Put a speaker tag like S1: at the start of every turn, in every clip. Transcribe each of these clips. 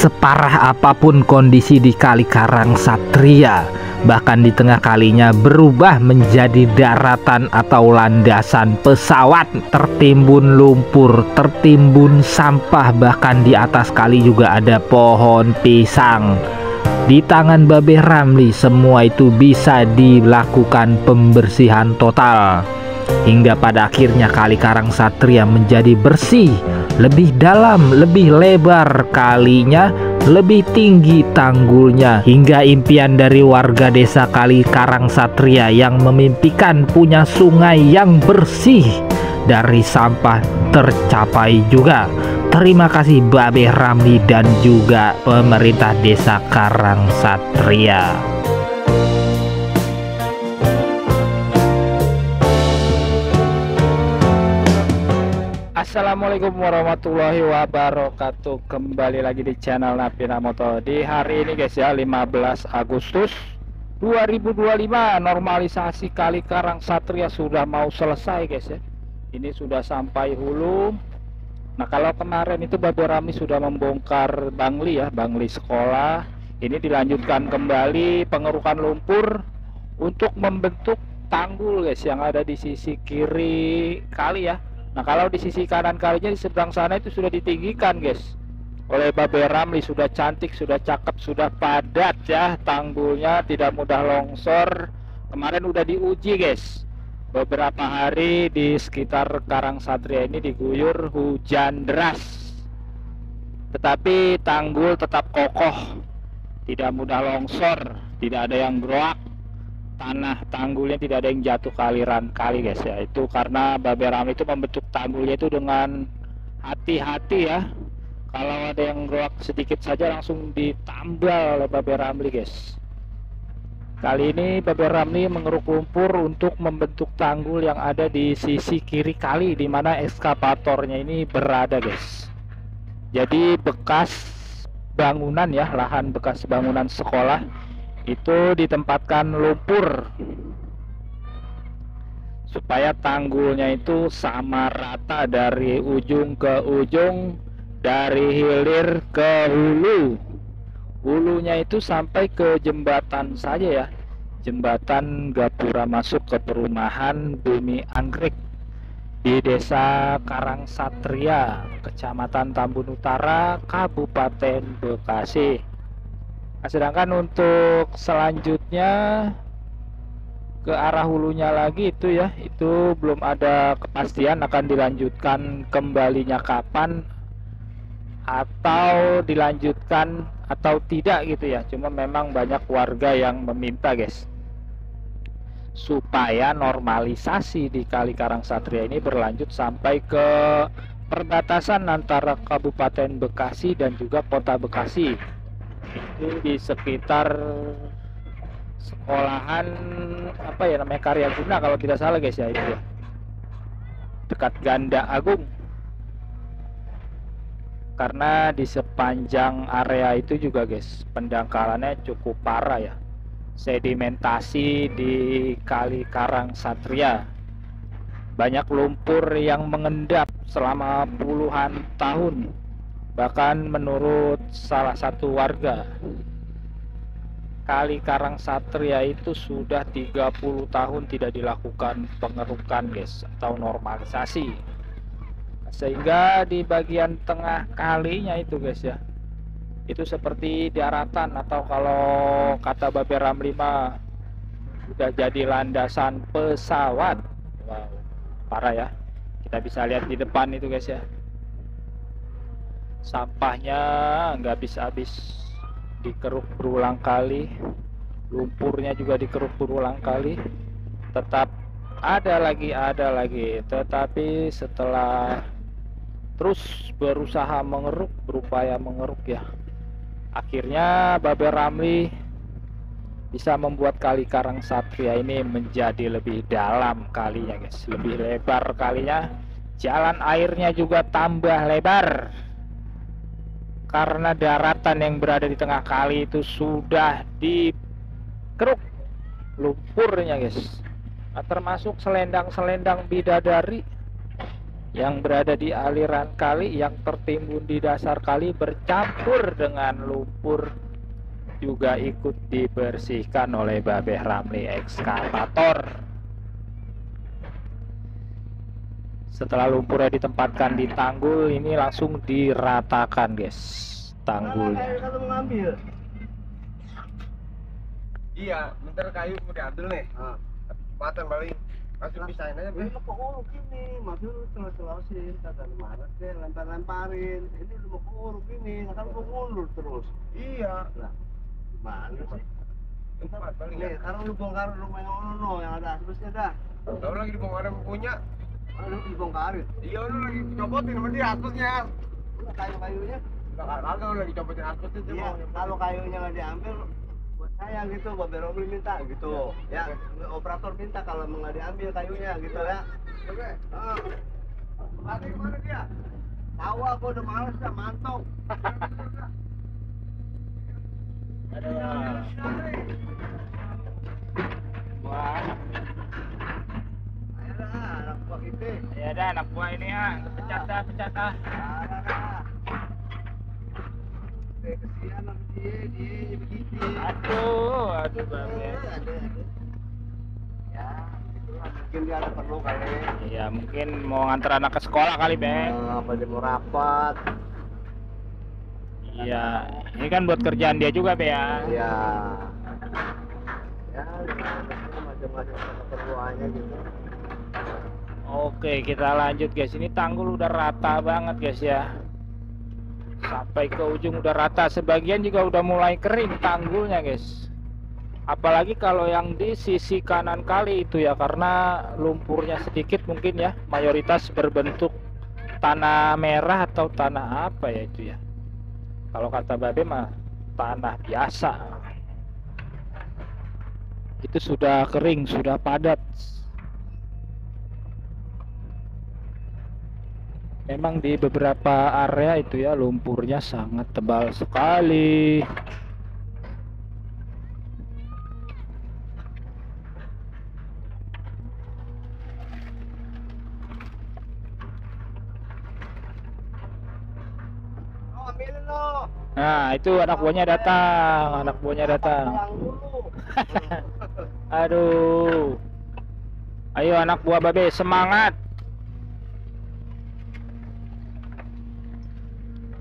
S1: Separah apapun kondisi di Kali Karangsatria, bahkan di tengah kalinya berubah menjadi daratan atau landasan pesawat, tertimbun lumpur, tertimbun sampah, bahkan di atas kali juga ada pohon pisang. Di tangan Babe Ramli semua itu bisa dilakukan pembersihan total, hingga pada akhirnya Kali Karangsatria menjadi bersih, lebih dalam, lebih lebar kalinya, lebih tinggi tanggulnya, hingga impian dari warga desa Kali Karangsatria yang memimpikan punya sungai yang bersih dari sampah tercapai juga. Terima kasih Babe Ramli dan juga pemerintah desa Karangsatria. Assalamualaikum warahmatullahi wabarakatuh. Kembali lagi di channel Napina Moto. Di hari ini guys ya, 15 Agustus 2025, normalisasi Kali Karangsatria sudah mau selesai guys ya. Ini sudah sampai hulu. Nah, kalau kemarin itu Babe Ramli sudah membongkar bangli ya, bangli sekolah. Ini dilanjutkan kembali pengerukan lumpur untuk membentuk tanggul guys yang ada di sisi kiri kali ya. Nah, kalau di sisi kanan kalinya di seberang sana itu sudah ditinggikan guys oleh Babe Ramli. Sudah cantik, sudah cakep, sudah padat ya tanggulnya, tidak mudah longsor. Kemarin udah diuji guys, beberapa hari di sekitar Karangsatria ini diguyur hujan deras, tetapi tanggul tetap kokoh, tidak mudah longsor, tidak ada yang groak, tanah tanggulnya tidak ada yang jatuh ke aliran kali guys ya. Itu karena Babe Ramli itu membentuk tanggulnya itu dengan hati-hati ya. Kalau ada yang groak sedikit saja langsung ditambal oleh Babe Ramli guys. Kali ini Babe Ramli mengeruk lumpur untuk membentuk tanggul yang ada di sisi kiri kali, di mana ekskavatornya ini berada guys. Jadi bekas bangunan ya, lahan bekas bangunan sekolah itu ditempatkan lumpur supaya tanggulnya itu sama rata dari ujung ke ujung, dari hilir ke hulu. Hulunya itu sampai ke jembatan saja ya, jembatan gapura masuk ke perumahan Bumi Anggrek di desa Karangsatria, Kecamatan Tambun Utara, Kabupaten Bekasi. Nah, sedangkan untuk selanjutnya ke arah hulunya lagi itu ya, itu belum ada kepastian akan dilanjutkan kembalinya kapan, atau dilanjutkan atau tidak gitu ya. Cuma memang banyak warga yang meminta guys supaya normalisasi di Kali Karangsatria ini berlanjut sampai ke perbatasan antara Kabupaten Bekasi dan juga Kota Bekasi. Itu di sekitar sekolahan apa ya namanya, Karya Guna kalau tidak salah guys ya, itu ya, dekat Ganda Agung. Karena di sepanjang area itu juga guys pendangkalannya cukup parah ya, sedimentasi di Kali Karangsatria, banyak lumpur yang mengendap selama puluhan tahun. Bahkan menurut salah satu warga, Kali Karangsatria itu sudah 30 tahun tidak dilakukan pengerukan guys atau normalisasi, sehingga di bagian tengah kalinya itu guys ya, itu seperti daratan, atau kalau kata Babe Ramli mah sudah jadi landasan pesawat. Wow, parah ya. Kita bisa lihat di depan itu guys ya, sampahnya nggak habis-habis, dikeruk berulang kali, lumpurnya juga dikeruk berulang kali, tetap ada lagi, tetapi setelah terus berusaha mengeruk, berupaya mengeruk ya, akhirnya Babe Ramli bisa membuat Kali Karangsatria ini menjadi lebih dalam kalinya guys, lebih lebar kalinya, jalan airnya juga tambah lebar karena daratan yang berada di tengah kali itu sudah dikeruk lumpurnya guys. Nah, termasuk selendang-selendang bidadari yang berada di aliran kali yang tertimbun di dasar kali bercampur dengan lumpur juga ikut dibersihkan oleh Babeh Ramli ekskavator. Setelah lumpurnya ditempatkan di tanggul, ini langsung diratakan guys tanggulnya.
S2: Kalau mau ngambil,
S3: iya, bentar kayu mau diambil nih. Kecepatan paling langsung pisahin aja.
S2: ini mau keuruk ini, maksud telos-telosin, kata marah deh, lempar-lemparin. Ini udah mau keuruk ini, kan mau ngulur terus.
S3: Iya.
S2: Lah, gimana sih?
S3: Tempat paling
S2: Nih,
S3: ya.
S2: sekarang lu bongkar rumah yang ono yang ada asbesnya dah.
S3: Tahu lagi dibongkar yang punya.
S2: Lu dibongkarin.
S3: Iya, lu lagi copotin sama dia aspesnya.
S2: Lu kayu-kayunya,
S3: Kagak lu lagi copotin aspesnya tuh.
S2: iya, kalau kayunya nggak diambil, buat saya gitu, Babe Romli minta gitu. Ya, operator minta kalau mau nggak diambil kayunya gitu ya.
S3: Oke.
S2: Mati kemana dia? Tahu aku udah males dah, mantok.
S1: Wah,
S2: Ayo dah, anak buah kita.
S1: ya ada anak buah ini ya, pecat dah.
S2: Kesian sama dia begitu.
S1: Aduh Babeh.
S2: Ada. Ya, itulah mungkin dia ada perlu kali.
S1: Iya, mungkin mau nganter anak ke sekolah kali, Bang.
S2: Apa dia mau rapat?
S1: Iya, ini kan buat kerjaan dia juga, Be ya.
S2: Iya. Ya, macam-macam keperluannya gitu.
S1: Oke, kita lanjut guys. Ini tanggul udah rata banget guys ya. Sampai ke ujung udah rata. Sebagian juga udah mulai kering tanggulnya guys. Apalagi kalau yang di sisi kanan kali itu ya, karena lumpurnya sedikit mungkin ya. Mayoritas berbentuk tanah merah atau tanah apa ya itu ya. Kalau kata Babe mah tanah biasa. Itu sudah kering, sudah padat. Memang di beberapa area itu ya lumpurnya sangat tebal sekali.
S2: Oh, ambilin lo.
S1: Nah, itu anak buahnya datang,
S2: Pulang dulu.
S1: Aduh. Ayo anak buah Babe, semangat.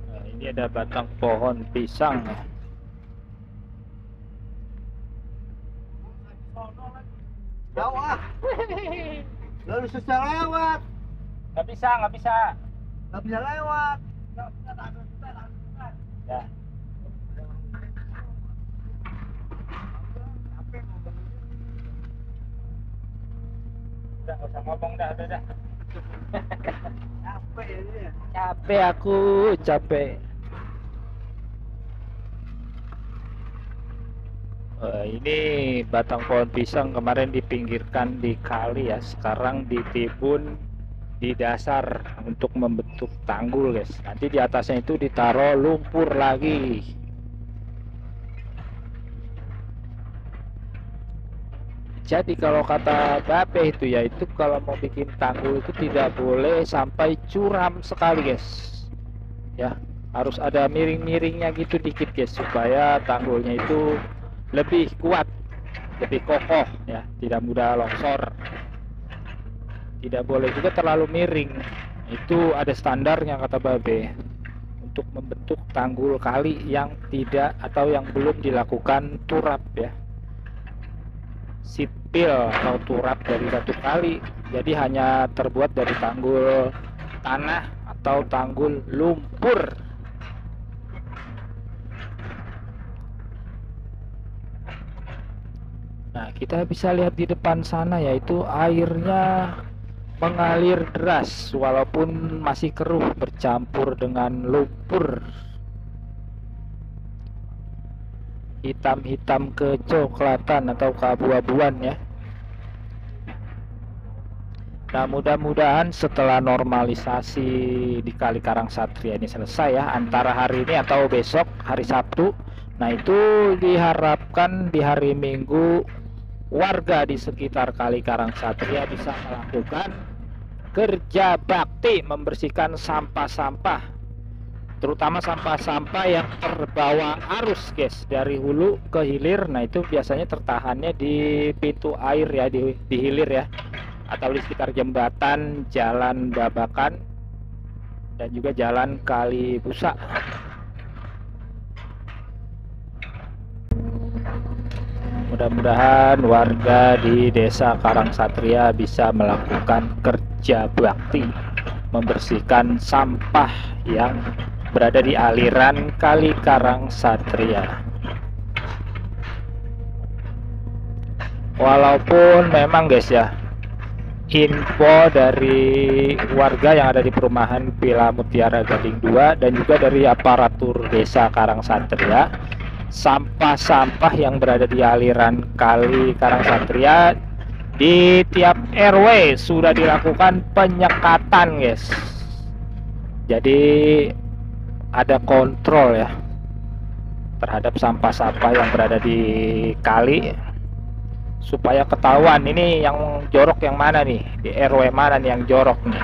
S1: Nah, ini ada batang pohon pisang.
S2: Jauh ah. Lalu susah lewat.
S1: Nggak bisa.
S2: Nggak bisa lewat.
S1: Ya. Udah nggak usah ngomong dah.
S2: Capek ya dia.
S1: Capek aku, capek. Ini batang pohon pisang kemarin dipinggirkan di kali ya, sekarang ditimbun di dasar untuk membentuk tanggul guys. Nanti di atasnya itu ditaruh lumpur lagi. Jadi kalau kata Babe itu ya, itu kalau mau bikin tanggul itu tidak boleh sampai curam sekali guys. Ya, harus ada miring-miringnya gitu dikit guys, supaya tanggulnya itu lebih kuat, lebih kokoh ya, tidak mudah longsor. Tidak boleh juga terlalu miring. Itu ada standarnya kata Babe untuk membentuk tanggul kali yang tidak atau yang belum dilakukan turap ya. Sipil atau turap dari batu kali, jadi hanya terbuat dari tanggul tanah atau tanggul lumpur. Nah, kita bisa lihat di depan sana yaitu airnya mengalir deras walaupun masih keruh bercampur dengan lumpur. Hitam-hitam kecoklatan atau keabu-abuan ya. Nah, mudah-mudahan setelah normalisasi di Kali Karangsatria ini selesai ya, antara hari ini atau besok hari Sabtu. Nah, itu diharapkan di hari Minggu warga di sekitar Kali Karangsatria bisa melakukan kerja bakti membersihkan sampah-sampah, terutama sampah-sampah yang terbawa arus guys, dari hulu ke hilir. Nah itu biasanya tertahannya di pintu air ya, di hilir ya, atau di sekitar jembatan, jalan Babakan, dan juga jalan Kali Busa. Mudah-mudahan warga di Desa Karangsatria bisa melakukan kerja bakti membersihkan sampah yang berada di aliran Kali Karangsatria. Walaupun memang guys ya, info dari warga yang ada di perumahan Villa Mutiara Gading 2 dan juga dari aparatur Desa Karangsatria, sampah-sampah yang berada di aliran Kali Karangsatria di tiap RW sudah dilakukan penyekatan guys. Jadi ada kontrol ya terhadap sampah-sampah yang berada di kali, supaya ketahuan ini yang jorok yang mana nih, di RW mana nih yang jorok nih.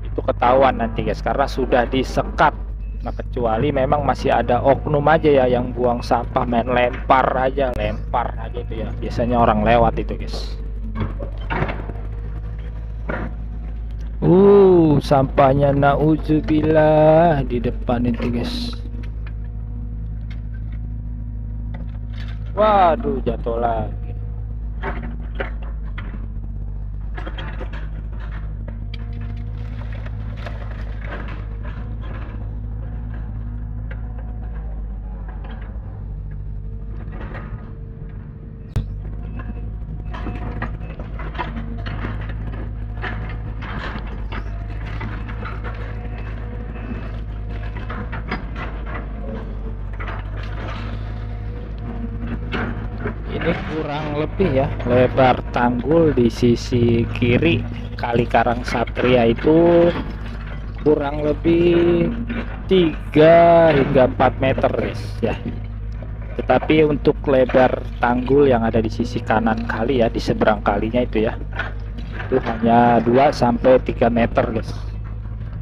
S1: Itu ketahuan nanti guys, karena sudah disekat. Nah kecuali memang masih ada oknum aja ya yang buang sampah main lempar aja itu ya, biasanya orang lewat itu guys. Sampahnya nauzubillah di depan itu guys. Waduh, jatuh lagi. Ini kurang lebih ya lebar tanggul di sisi kiri Kali Karangsatria itu kurang lebih 3 hingga 4 meter guys ya. Tetapi untuk lebar tanggul yang ada di sisi kanan kali ya, di seberang kalinya itu ya, itu hanya 2 sampai 3 meter guys.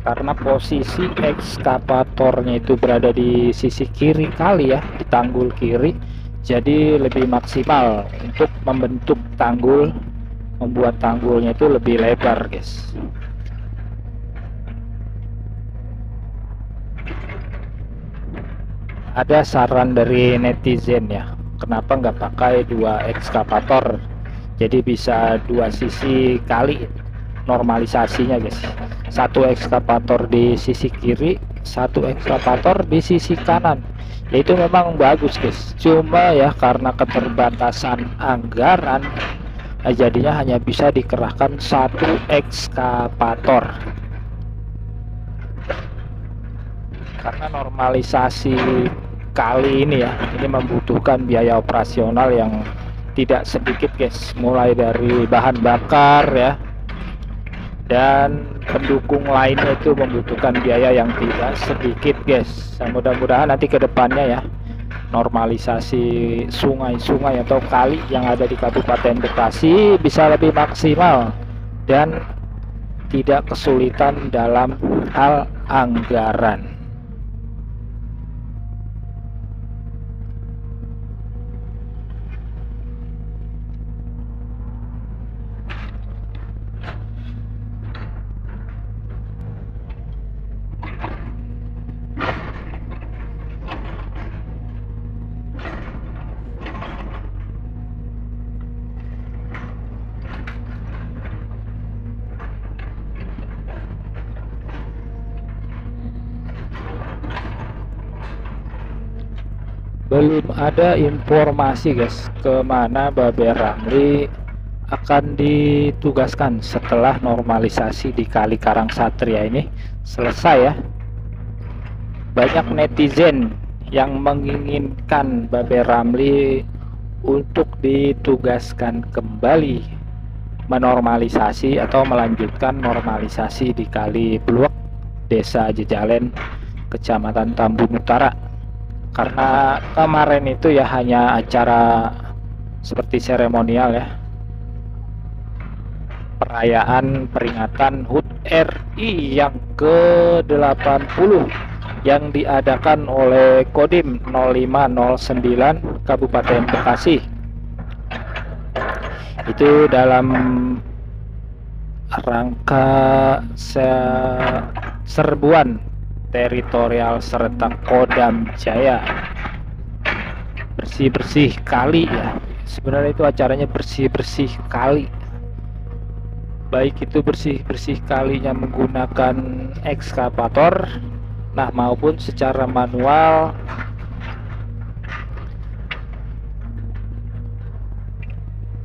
S1: Karena posisi ekskavatornya itu berada di sisi kiri kali ya, di tanggul kiri, jadi lebih maksimal untuk membentuk tanggul, membuat tanggulnya itu lebih lebar guys. Ada saran dari netizen ya, kenapa nggak pakai 2 ekskavator, jadi bisa 2 sisi kali normalisasinya guys. 1 ekskavator di sisi kiri, 1 ekskavator di sisi kanan. Ya itu memang bagus guys, cuma ya karena keterbatasan anggaran, jadinya hanya bisa dikerahkan 1 ekskavator. Karena normalisasi kali ini ya, ini membutuhkan biaya operasional yang tidak sedikit guys, mulai dari bahan bakar ya, dan pendukung lainnya itu membutuhkan biaya yang tidak sedikit guys. Nah, mudah-mudahan nanti ke depannya ya, normalisasi sungai-sungai atau kali yang ada di Kabupaten Bekasi bisa lebih maksimal dan tidak kesulitan dalam hal anggaran. Belum ada informasi guys kemana Babe Ramli akan ditugaskan setelah normalisasi di Kali Karangsatria ini selesai ya. Banyak netizen yang menginginkan Babe Ramli untuk ditugaskan kembali menormalisasi atau melanjutkan normalisasi di Kali Bluak, Desa Jejalen, Kecamatan Tambun Utara. Karena kemarin itu ya hanya acara seperti seremonial ya, perayaan peringatan HUT RI yang ke-80 yang diadakan oleh Kodim 0509 Kabupaten Bekasi. Itu dalam rangka serbuan teritorial serta Kodam Jaya. Bersih-bersih kali ya. Sebenarnya itu acaranya bersih-bersih kali. Baik itu bersih-bersih kalinya menggunakan ekskavator, nah maupun secara manual.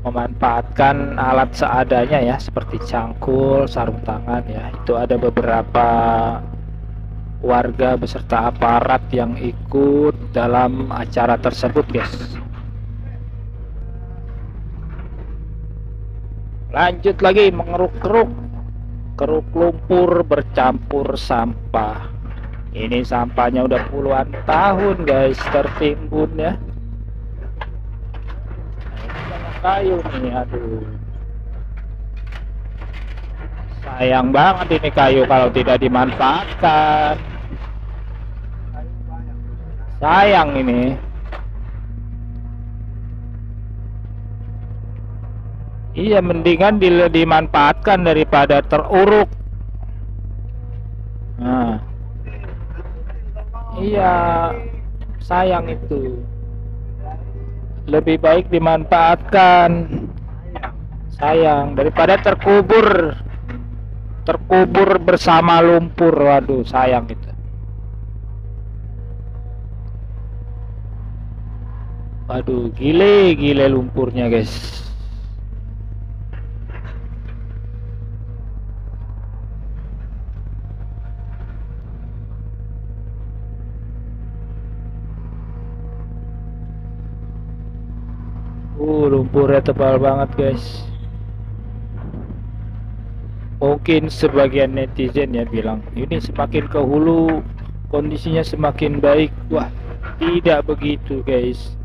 S1: Memanfaatkan alat seadanya ya, seperti cangkul, sarung tangan ya. Itu ada beberapa warga beserta aparat yang ikut dalam acara tersebut, guys. Lanjut lagi mengeruk-keruk, keruk lumpur bercampur sampah. Ini sampahnya udah puluhan tahun, guys, tertimbun ya. Kayu nih, aduh, sayang banget ini kayu kalau tidak dimanfaatkan. Sayang ini. Iya, mendingan dimanfaatkan daripada teruruk. Nah, iya, sayang itu. Lebih baik dimanfaatkan. Sayang daripada terkubur bersama lumpur. Waduh, sayang itu. Waduh, gile lumpurnya, guys. Lumpurnya tebal banget, guys. Mungkin sebagian netizen ya bilang ini semakin ke hulu kondisinya semakin baik. Wah, tidak begitu, guys.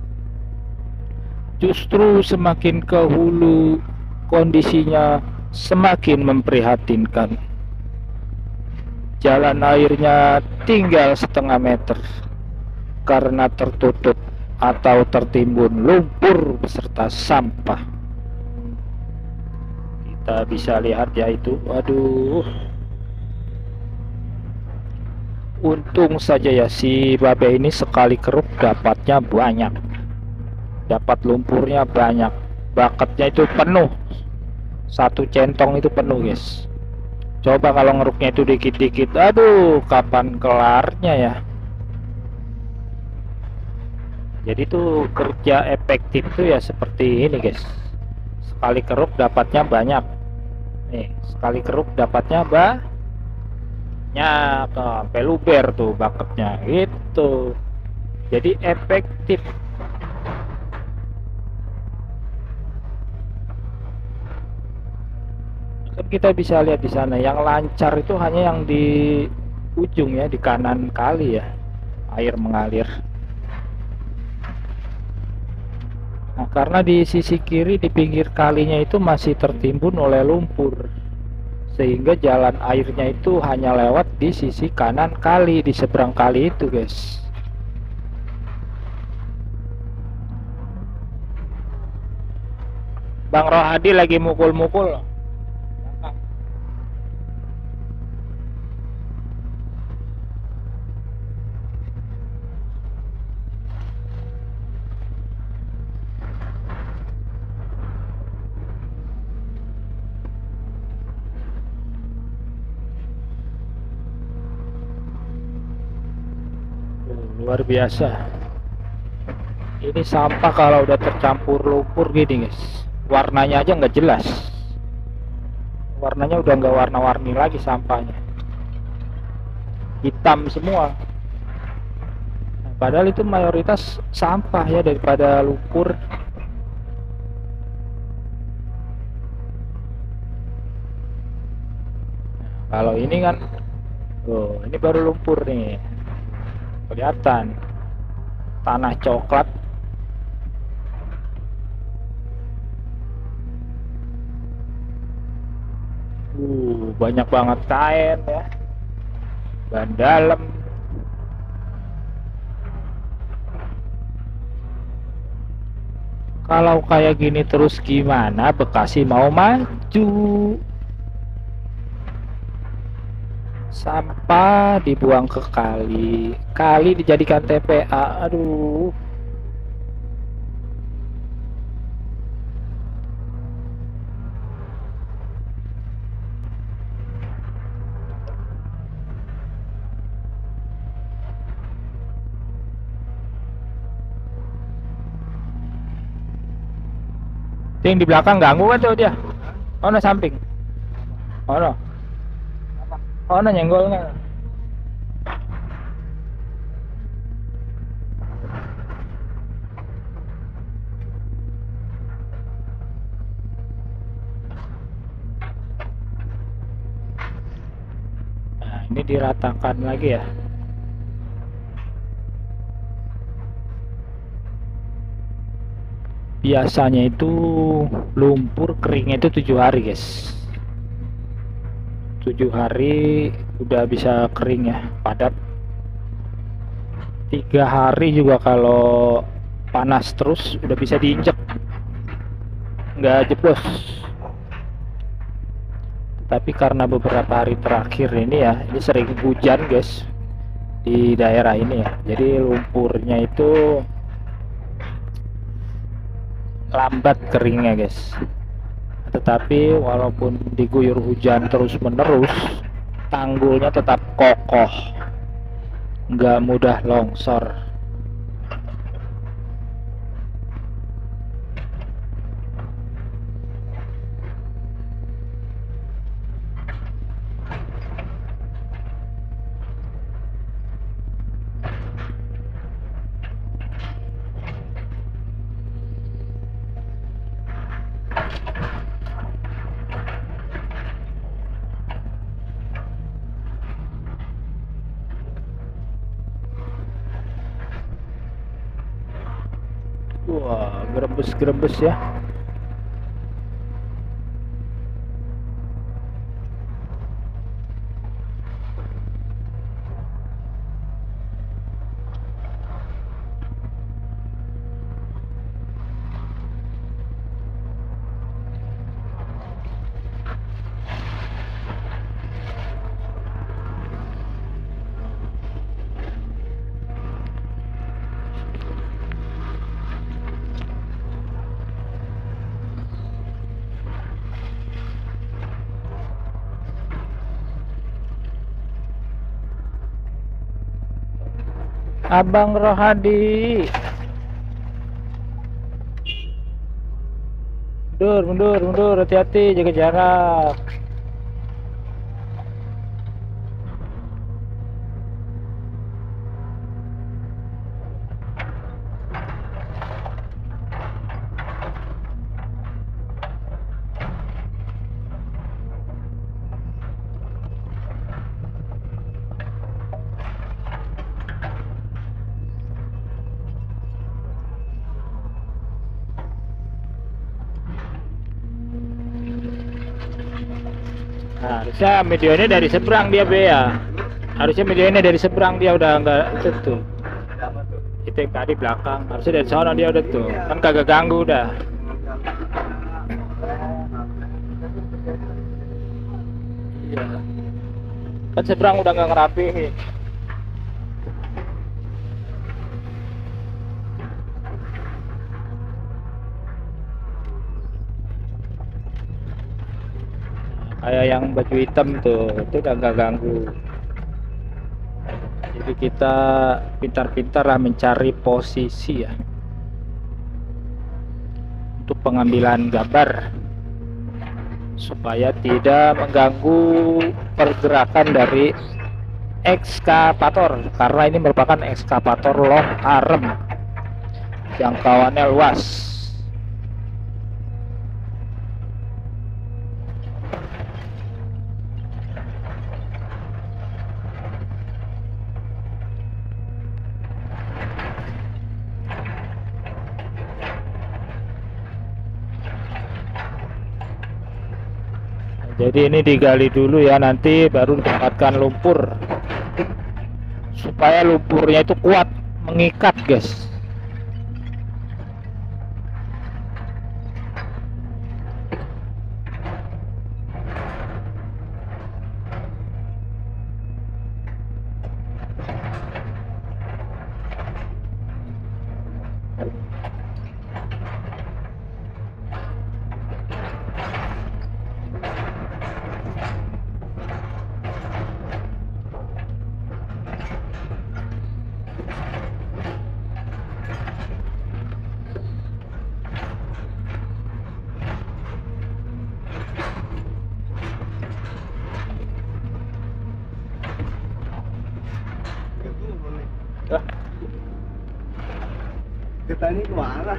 S1: Justru semakin ke hulu kondisinya semakin memprihatinkan. Jalan airnya tinggal setengah meter karena tertutup atau tertimbun lumpur beserta sampah. Kita bisa lihat ya itu. Waduh, untung saja ya si babe ini sekali keruk dapatnya banyak, dapat lumpurnya banyak. Bakatnya itu penuh, satu centong itu penuh, guys. Coba kalau ngeruknya itu dikit-dikit, aduh, kapan kelarnya ya. Jadi tuh kerja efektif tuh ya seperti ini, guys. Sekali keruk dapatnya banyak. Nih, sekali keruk dapatnya banyak. Sampai luber tuh bakatnya gitu. Jadi efektif. Kan kita bisa lihat di sana yang lancar itu hanya yang di ujung ya, di kanan kali ya. Air mengalir. Nah, karena di sisi kiri di pinggir kalinya itu masih tertimbun oleh lumpur, sehingga jalan airnya itu hanya lewat di sisi kanan kali, di seberang kali itu, guys. Bang Rohadi lagi mukul-mukul. Luar biasa. Ini sampah kalau udah tercampur lumpur gini, guys, warnanya aja nggak jelas. Warnanya udah nggak warna-warni lagi, sampahnya hitam semua. Nah, padahal itu mayoritas sampah ya daripada lumpur. Nah, kalau ini kan, oh, ini baru lumpur nih. Kelihatan tanah coklat. Banyak banget kain ya, ban dalam. Kalau kayak gini terus gimana Bekasi mau maju? Sampah dibuang ke kali, kali dijadikan TPA. Aduh. Yang di belakang ganggu kan tuh dia? Oh no, samping. Oh no. Oh no, nyenggol nggak? Nah, ini diratakan lagi ya. Biasanya itu lumpur keringnya itu 7 hari guys, 7 hari udah bisa kering ya, padat. 3 hari juga kalau panas terus udah bisa diinjek, nggak jeblos. Tapi karena beberapa hari terakhir ini ya, ini sering hujan guys di daerah ini ya, jadi lumpurnya itu lambat keringnya guys. Tetapi walaupun diguyur hujan terus menerus, tanggulnya tetap kokoh, nggak mudah longsor. Wah, gerebes-gerebes ya. Abang Rohadi, mundur, hati-hati, jaga jarak. Nah, harusnya medianya dari seberang dia be ya. Harusnya medianya dari seberang dia udah enggak itu. Itu yang tadi belakang. Harusnya dari sana dia udah tuh. Kan kagak ganggu udah. Iya. Kan seberang udah nggak ngerapihin. Kayak yang baju hitam tuh, itu udah nggak ganggu. Jadi kita pintar-pintar lah mencari posisi ya untuk pengambilan gambar supaya tidak mengganggu pergerakan dari ekskavator, karena ini merupakan ekskavator long arm, jangkauannya luas. Jadi ini digali dulu ya, nanti baru ditempatkan lumpur supaya lumpurnya itu kuat mengikat guys.
S2: Kita ini kemana?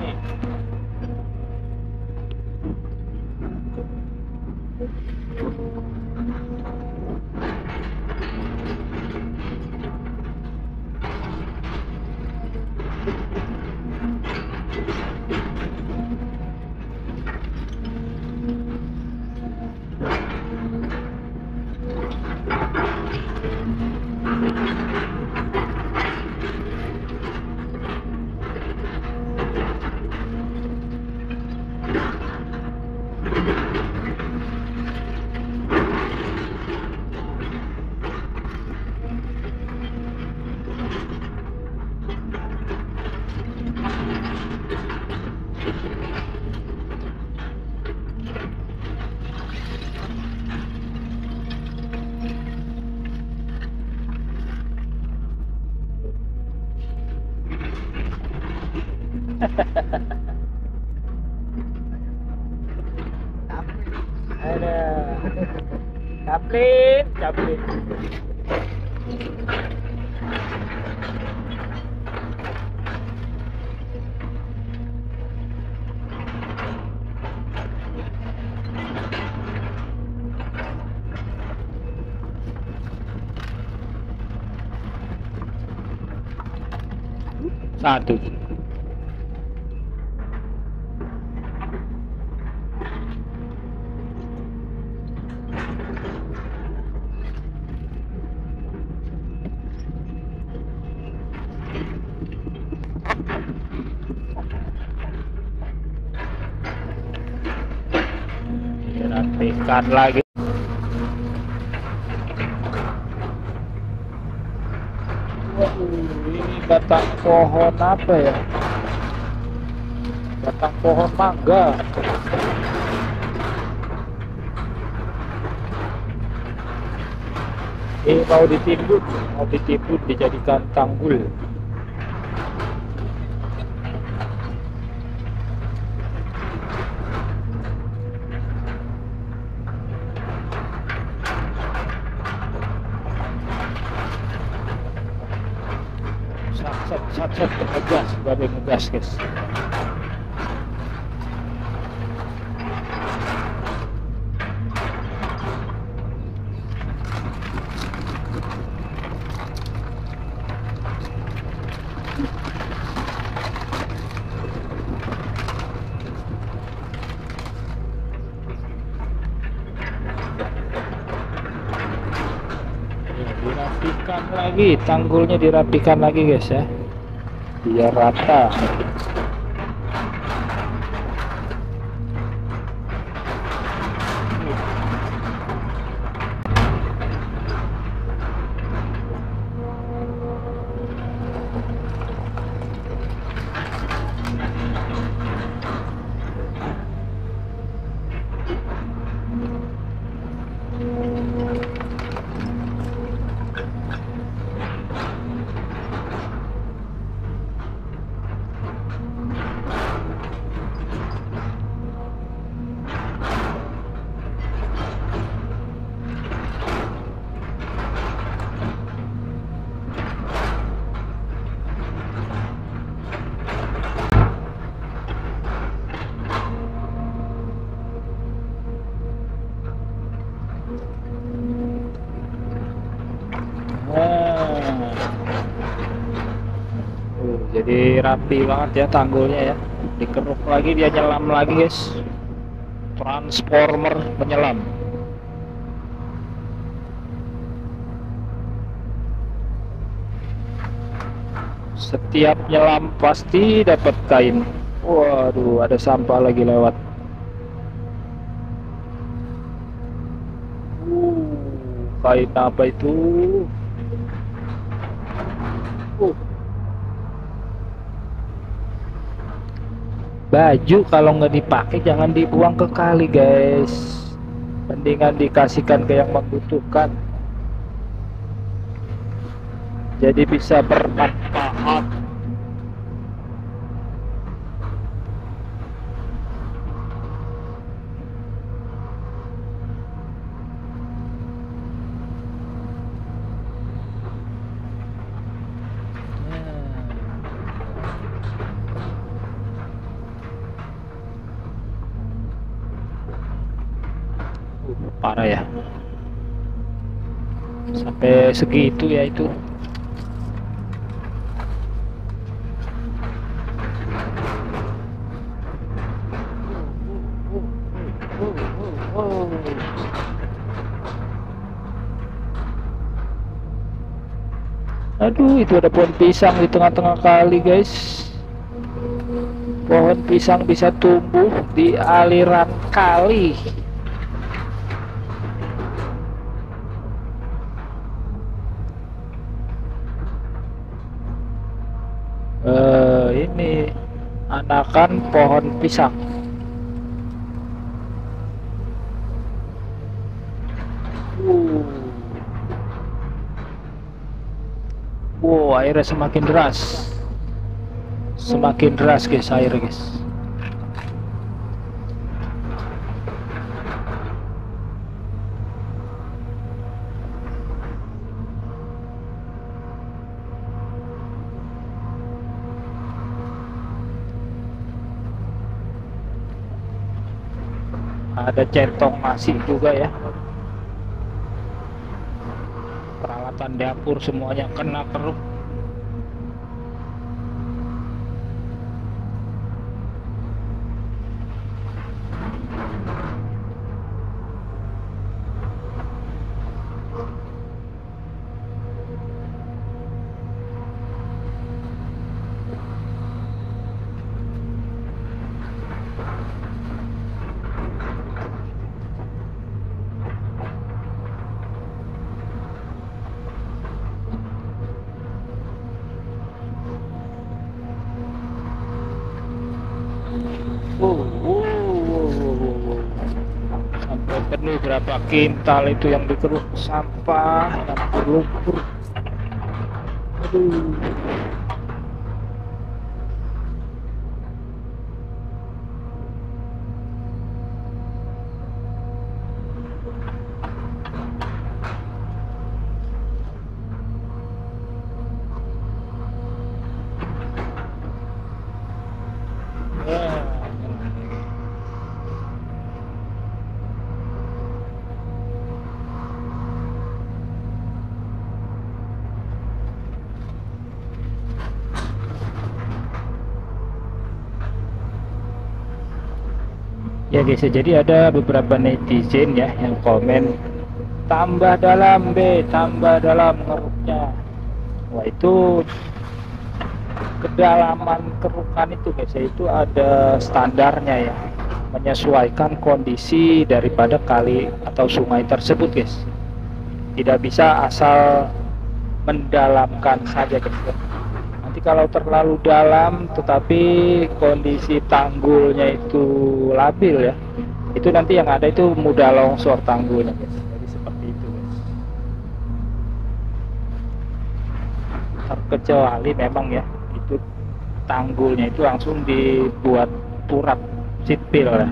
S1: Ini. Ada Chaplin, Chaplin. Satu. Rapikan lagi. Waduh, ini batang pohon apa ya? Batang pohon mangga. Ini mau ditimbun dijadikan tanggul. Sat ngegas, baru ngegas guys. Dirapikan lagi, tanggulnya dirapikan lagi guys ya, biar rata. Jadi rapi banget ya tanggulnya ya, dikeruk lagi, dia nyelam lagi guys, transformer penyelam. Setiap nyelam pasti dapat kain. Waduh, ada sampah lagi lewat. Kain apa itu? Baju kalau nggak dipakai jangan dibuang ke kali guys, mendingan dikasihkan ke yang membutuhkan, jadi bisa bermanfaat. Parah ya, sampai segitu ya itu. Aduh, itu ada pohon pisang di tengah-tengah kali guys. Pohon pisang bisa tumbuh di aliran kali. Ini anakan pohon pisang. Wow, airnya semakin deras guys, air guys. Ada centong nasi juga ya, peralatan dapur semuanya kena keruk. Sampai penuh berapa kintal itu yang dikeruk sampah, lumpur. Aduh. Ya guys, jadi ada beberapa netizen ya yang komen tambah dalam B, tambah dalam ngeruknya. Wah, itu kedalaman kerukan itu guys, itu ada standarnya ya, menyesuaikan kondisi daripada kali atau sungai tersebut guys. Tidak bisa asal mendalamkan saja guys. Nanti kalau terlalu dalam tetapi kondisi tanggulnya itu labil ya, itu nanti yang ada itu mudah longsor tanggulnya guys. Jadi seperti itu guys. Terkecuali memang ya itu tanggulnya itu langsung dibuat turap sipil ya.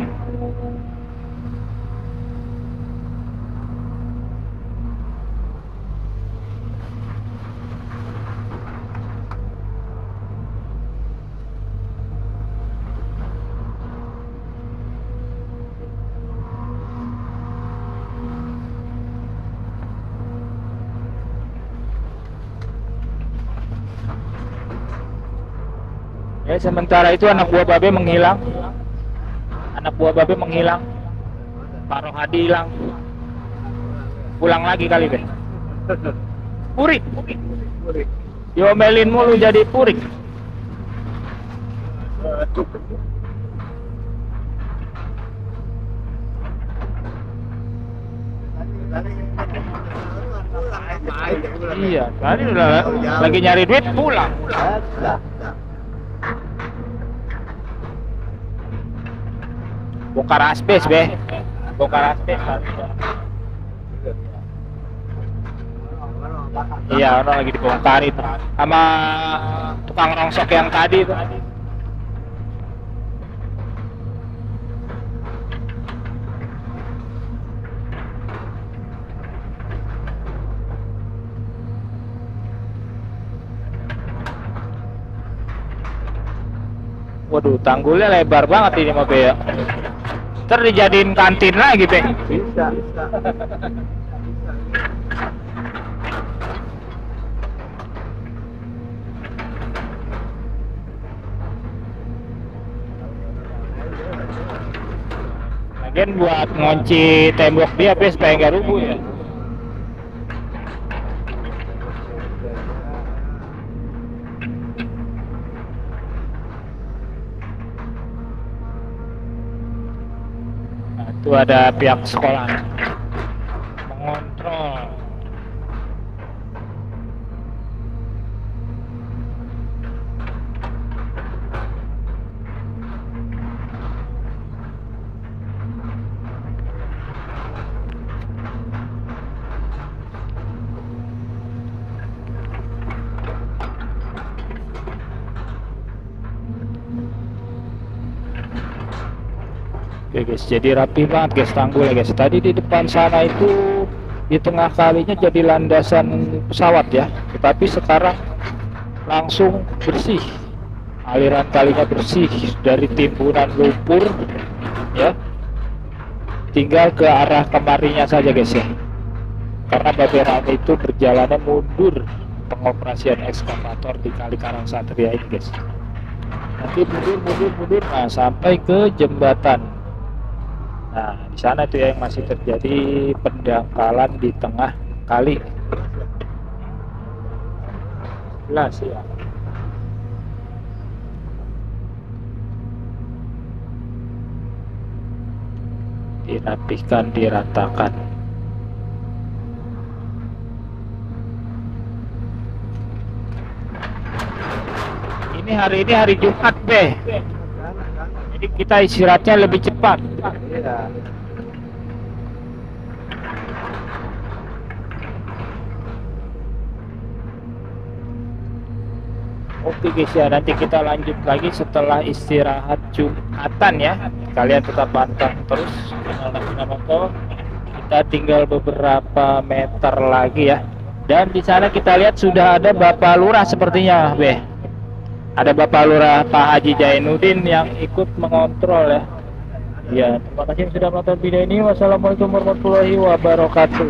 S1: Ya, sementara itu anak buah Babe menghilang. Anak buah Babe menghilang. Pak Rohadi hilang. Pulang lagi kali Be. Purik. Diomelin mulu jadi purik. Iya, tadi udah lagi nyari duit pulang. Bongkar asbes Be, bongkar asbes. Iya, orang lagi dibongkar itu sama tukang rongsok yang tadi itu. Waduh, tanggulnya lebar banget ini mah Be ya. Ntar dijadiin kantin lagi Be.
S2: Bisa.
S1: Lagian buat ngunci tembok dia Be supaya nggak rubuh ya. Itu ada pihak sekolah mengontrol. Oke guys, jadi rapi banget guys tanggulnya guys. Tadi di depan sana itu di tengah kalinya jadi landasan pesawat ya, tetapi sekarang langsung bersih, aliran kalinya bersih dari timbunan lumpur ya, tinggal ke arah kemarinya saja guys ya, karena Babe Rame itu berjalannya mundur pengoperasian ekskavator di Kali Karang Satria ini guys. Nanti mundur, nah sampai ke jembatan. Nah, di sana tuh ya yang masih terjadi pendangkalan di tengah kali. Jelas ya. Dirapihkan, diratakan. Ini hari Jumat Be. Jadi kita istirahatnya lebih cepat.
S2: Iya.
S1: Oke guys ya, nanti kita lanjut lagi setelah istirahat Jumatan ya. Kalian tetap pantang terus channel Nabila Moto. Kita tinggal beberapa meter lagi ya. Dan di sana kita lihat sudah ada Bapak Lurah sepertinya Be. Ada Bapak Lurah Pak Haji Jainuddin yang ikut mengontrol ya. Ya, terima kasih yang sudah menonton video ini. Wassalamualaikum warahmatullahi wabarakatuh.